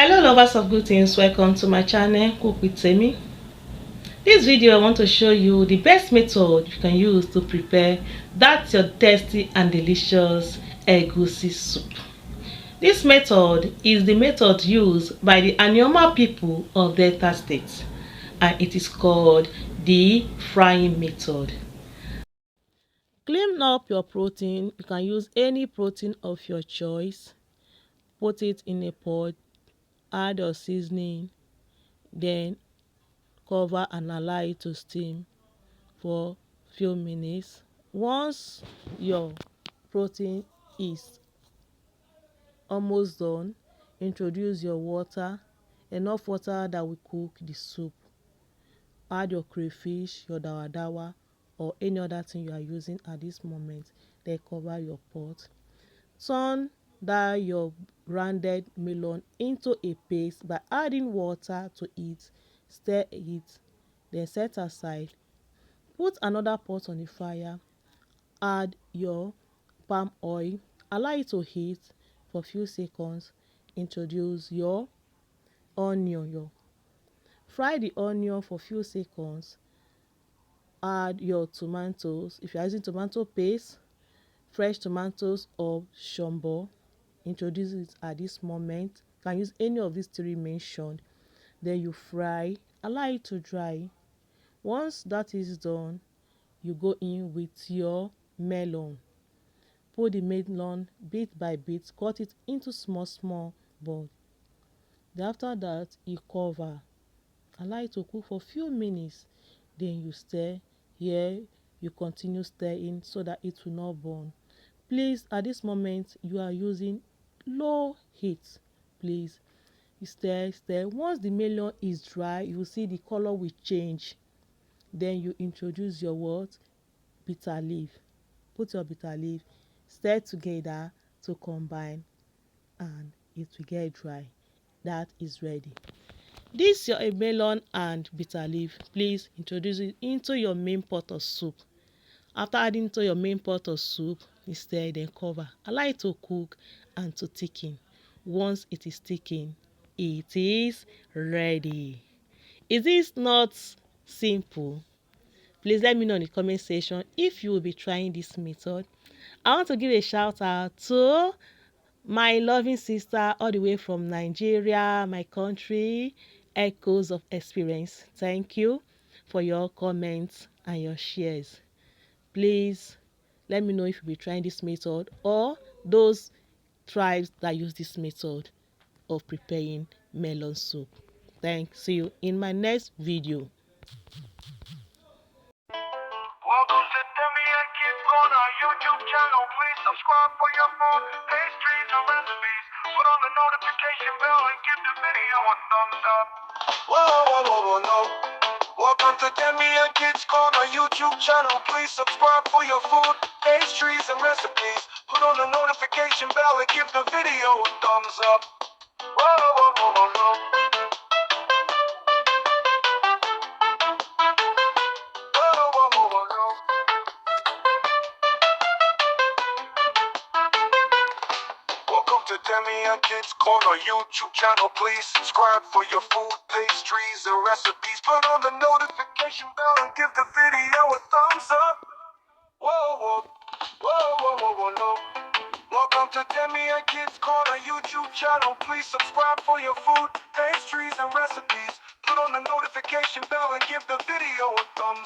Hello lovers of good things, welcome to my channel Cook with Temi. This video I want to show you the best method you can use to prepare that your tasty and delicious egusi soup. This method is the method used by the Anioma people of Delta State, and it is called the frying method. Clean up your protein. You can use any protein of your choice. Put it in a pot, add your seasoning, then cover and allow it to steam for few minutes. Once your protein is almost done, introduce your water, enough water that will cook the soup. Add your crayfish, your dawa or any other thing you are using at this moment, then cover your pot. Turn that your rounded melon into a paste by adding water to it. Stir it, then set aside. Put another pot on the fire. Add your palm oil. Allow it to heat for a few seconds. Introduce your onion. Fry the onion for a few seconds. Add your tomatoes. If you are using tomato paste, fresh tomatoes or shombo, introduce it at this moment. You can use any of these three mentioned. Then you fry. Allow it to dry. Once that is done, you go in with your melon. Put the melon bit by bit, cut it into small balls. Then after that, you cover. Allow it to cook for a few minutes. Then you stir. Here you continue stirring so that it will not burn. Please, at this moment you are using low heat. Please, you stir. Once the melon is dry, you will see the color will change. Then you introduce your what? Bitter leaf. Put your bitter leaf, stir together to combine, and it will get dry. That is ready. This your melon and bitter leaf. Please introduce it into your main pot of soup. After adding to your main pot of soup, you stir, then cover. Allow it to cook and to thicken. Once it is thickened, it is ready. Is this not simple? Please let me know in the comment section if you will be trying this method. I want to give a shout out to my loving sister all the way from Nigeria, my country, Echoes of Experience. Thank you for your comments and your shares. Please let me know if you'll be trying this method or those tribes that use this method of preparing melon soup. Thanks. See you in my next video. Welcome to Demi and Kids on our YouTube channel. Please subscribe for your food, pastries, and recipes. Put on the notification bell and give the video a thumbs up. No. Welcome to Demi and Kids on our YouTube channel. Please subscribe for your food, pastries, and recipes. Put on the notification bell and give the video a thumbs up. No. Welcome to Demi and Kids Corner YouTube channel. Please subscribe for your food, pastries, and recipes. Put on the notification bell and give the video a thumbs up. No. Welcome to Demi and Kids Corner YouTube channel. Please subscribe for your food, pastries, and recipes. Put on the notification bell and give the video a thumbs up.